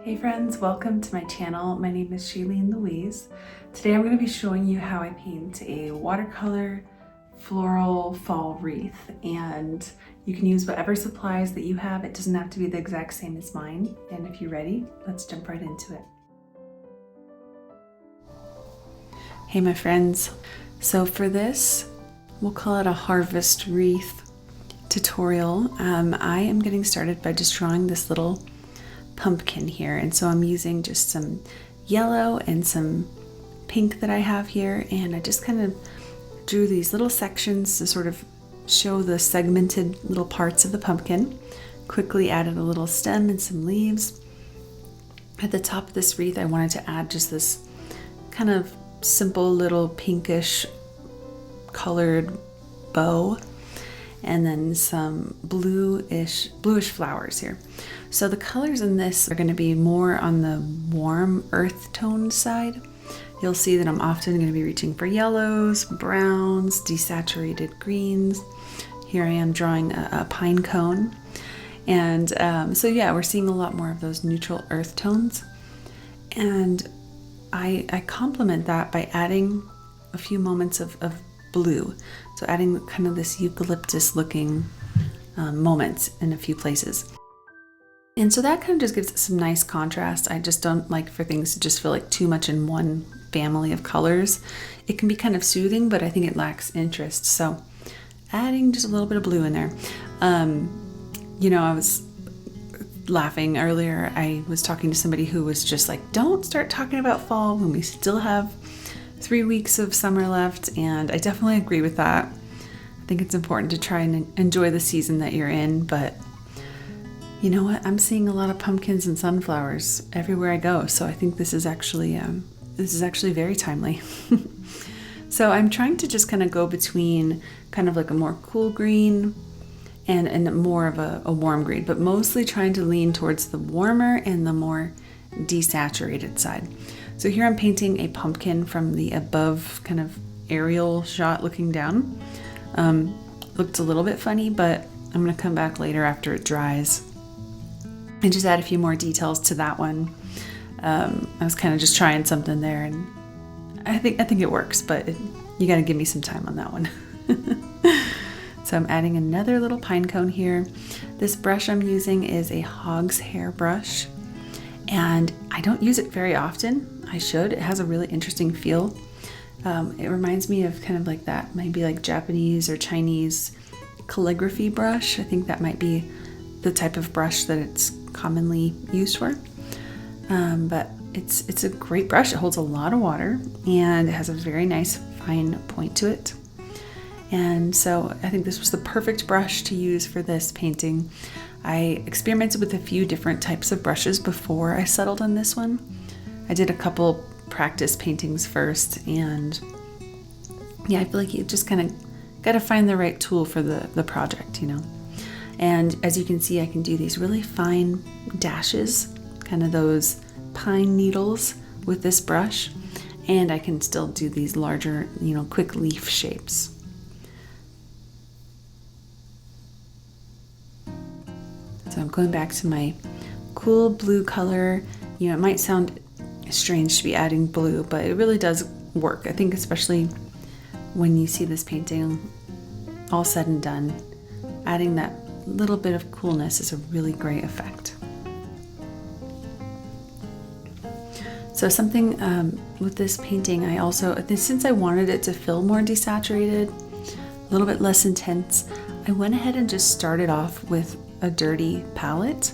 Hey friends, welcome to my channel. My name is Shailene Louise. Today I'm going to be showing you how I paint a watercolor floral fall wreath, and you can use whatever supplies that you have. It doesn't have to be the exact same as mine. And if you're ready, let's jump right into it. Hey my friends, so for this, we'll call it a harvest wreath tutorial. I am getting started by just drawing this little pumpkin here, and so I'm using just some yellow and some pink that I have here, and I just kind of drew these little sections to sort of show the segmented little parts of the pumpkin. Quickly added a little stem and some leaves. At the top of this wreath, I wanted to add just this kind of simple little pinkish colored bow, and then some bluish flowers here. So the colors in this are going to be more on the warm earth tone side. You'll see that I'm often going to be reaching for yellows, browns, desaturated greens. Here I am drawing a pine cone. And so yeah, we're seeing a lot more of those neutral earth tones. And I complement that by adding a few moments of blue. So adding kind of this eucalyptus looking moments in a few places. And so that kind of just gives it some nice contrast. I just don't like for things to just feel like too much in one family of colors. It can be kind of soothing, but I think it lacks interest. So adding just a little bit of blue in there. You know, I was laughing earlier. I was talking to somebody who was just like, don't start talking about fall when we still have 3 weeks of summer left. And I definitely agree with that. I think it's important to try and enjoy the season that you're in, but you know what? I'm seeing a lot of pumpkins and sunflowers everywhere I go, so I think this is actually very timely. So I'm trying to just kind of go between kind of like a more cool green and more of a warm green, but mostly trying to lean towards the warmer and the more desaturated side. So here I'm painting a pumpkin from the above kind of aerial shot looking down. Looked a little bit funny, but I'm going to come back later after it dries and just add a few more details to that one. I was kind of just trying something there, and I think it works, but you got to give me some time on that one. So I'm adding another little pine cone here. This brush I'm using is a hog's hair brush, and I don't use it very often. I should. It has a really interesting feel. It reminds me of kind of like that, maybe like Japanese or Chinese calligraphy brush. I think that might be the type of brush that it's commonly used for. But it's a great brush. It holds a lot of water and it has a very nice fine point to it. And so I think this was the perfect brush to use for this painting. I experimented with a few different types of brushes before I settled on this one. I did a couple practice paintings first, and yeah, I feel like you just kind of got to find the right tool for the project, you know. And as you can see, I can do these really fine dashes, kind of those pine needles with this brush, and I can still do these larger, you know, quick leaf shapes. So I'm going back to my cool blue color. You know, it might sound strange to be adding blue, but it really does work. I think especially when you see this painting all said and done, adding that little bit of coolness is a really great effect. So something with this painting, I also, since I wanted it to feel more desaturated, a little bit less intense, I went ahead and just started off with a dirty palette,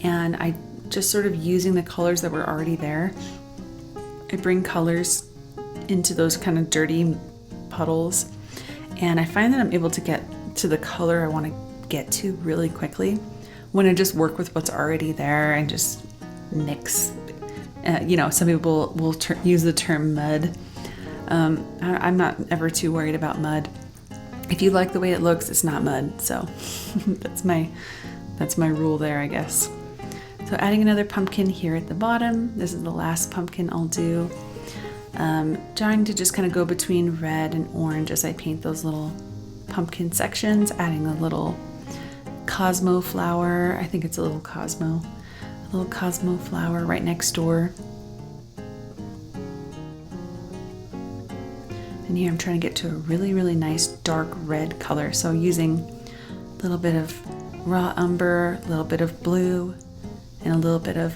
and I just sort of using the colors that were already there. I bring colors into those kind of dirty puddles, and I find that I'm able to get to the color I want to get to really quickly when I just work with what's already there and just mix. You know, some people will use the term mud. I'm not ever too worried about mud. If you like the way it looks, it's not mud. So that's my rule there, I guess. So adding another pumpkin here at the bottom. This is the last pumpkin I'll do. Trying to just kind of go between red and orange as I paint those little pumpkin sections, adding a little Cosmo flower. I think it's a little Cosmo. A little Cosmo flower right next door. And here I'm trying to get to a really, really nice dark red color. So using a little bit of raw umber, a little bit of blue, and a little bit of,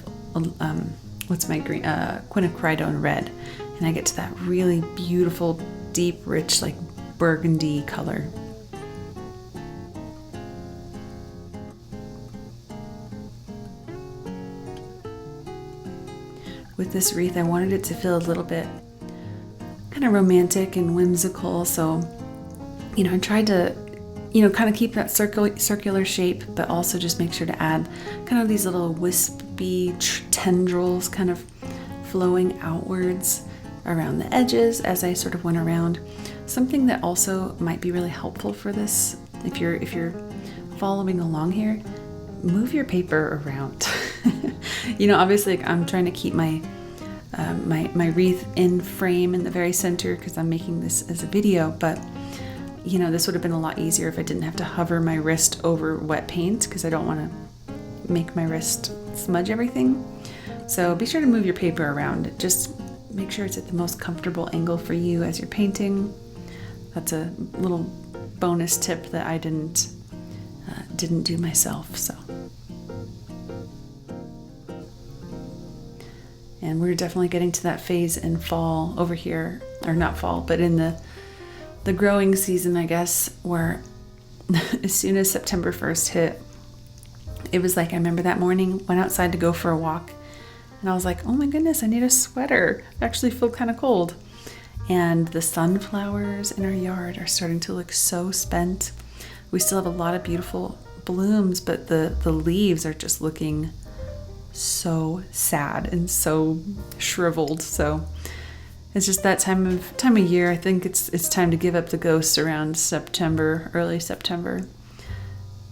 what's my green? Quinacridone red. And I get to that really beautiful, deep, rich, like burgundy color. With this wreath, I wanted it to feel a little bit kind of romantic and whimsical. So, I tried to, kind of keep that circular shape, but also just make sure to add kind of these little wispy tendrils kind of flowing outwards around the edges as I sort of went around. Something that also might be really helpful for this, if you're following along here, move your paper around. Obviously I'm trying to keep my wreath in frame in the very center because I'm making this as a video, but this would have been a lot easier if I didn't have to hover my wrist over wet paint because I don't want to make my wrist smudge everything. So be sure to move your paper around. Just make sure it's at the most comfortable angle for you as you're painting. That's a little bonus tip that I didn't do myself. So. And we're definitely getting to that phase in fall over here, or not fall, but in the growing season, I guess, where as soon as September 1st hit, it was like, I remember that morning, went outside to go for a walk, and I was like, oh my goodness, I need a sweater. I actually feel kind of cold. And the sunflowers in our yard are starting to look so spent. We still have a lot of beautiful blooms, but the leaves are just looking so sad and so shriveled. So it's just that time of year. I think it's time to give up the ghosts around September, early September.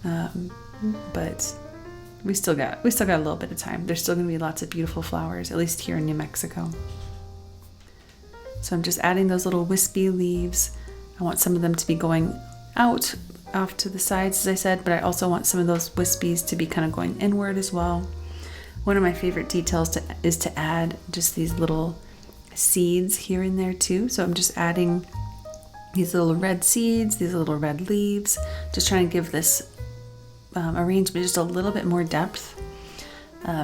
But we still got a little bit of time. There's still going to be lots of beautiful flowers, at least here in New Mexico. So I'm just adding those little wispy leaves. I want some of them to be going out off to the sides, as I said, but I also want some of those wispies to be kind of going inward as well. One of my favorite details is to add just these little seeds here and there too. So I'm just adding these little red seeds, these little red leaves, just trying to give this arrangement just a little bit more depth.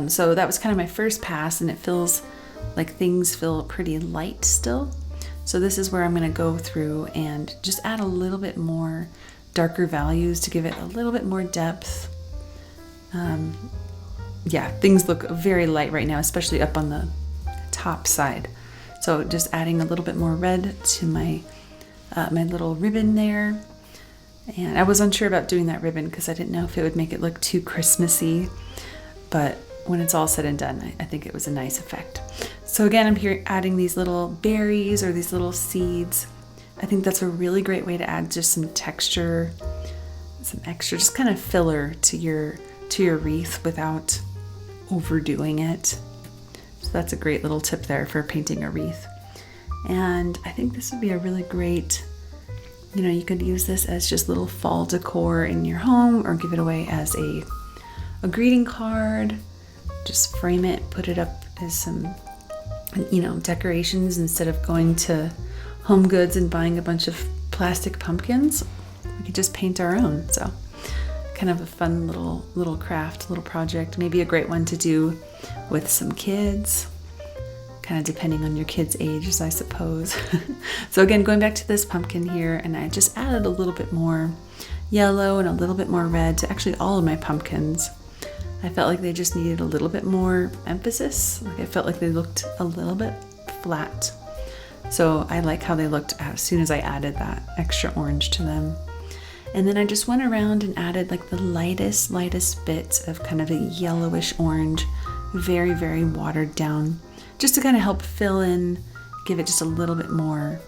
So that was kind of my first pass, and it feels like things feel pretty light still. So this is where I'm going to go through and just add a little bit more darker values to give it a little bit more depth. Yeah, things look very light right now, especially up on the top side. So just adding a little bit more red to my little ribbon there. And I was unsure about doing that ribbon because I didn't know if it would make it look too Christmassy. But when it's all said and done, I think it was a nice effect. So again, I'm here adding these little berries or these little seeds. I think that's a really great way to add just some texture, some extra, just kind of filler to your wreath without overdoing it. So that's a great little tip there for painting a wreath. And I think this would be a really great, you could use this as just little fall decor in your home or give it away as a greeting card. Just frame it, put it up as some, decorations instead of going to Home Goods and buying a bunch of plastic pumpkins. We could just paint our own. So kind of a fun little craft, little project, maybe a great one to do with some kids, kind of depending on your kids' ages, I suppose. So again, going back to this pumpkin here, and I just added a little bit more yellow and a little bit more red to actually all of my pumpkins. I felt like they just needed a little bit more emphasis. Like I felt like they looked a little bit flat. So I like how they looked as soon as I added that extra orange to them. And then I just went around and added like the lightest bit of kind of a yellowish orange, very, very watered down, just to kind of help fill in, give it just a little bit more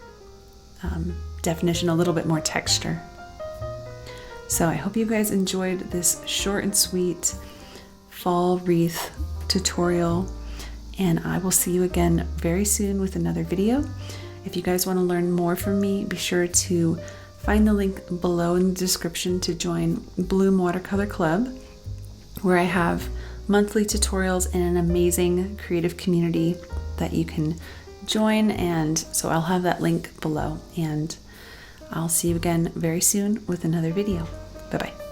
definition, a little bit more texture. So I hope you guys enjoyed this short and sweet fall wreath tutorial, and I will see you again very soon with another video. If you guys want to learn more from me, be sure to find the link below in the description to join Bloom Watercolor Club, where I have monthly tutorials and an amazing creative community that you can join. And so I'll have that link below, and I'll see you again very soon with another video. Bye-bye.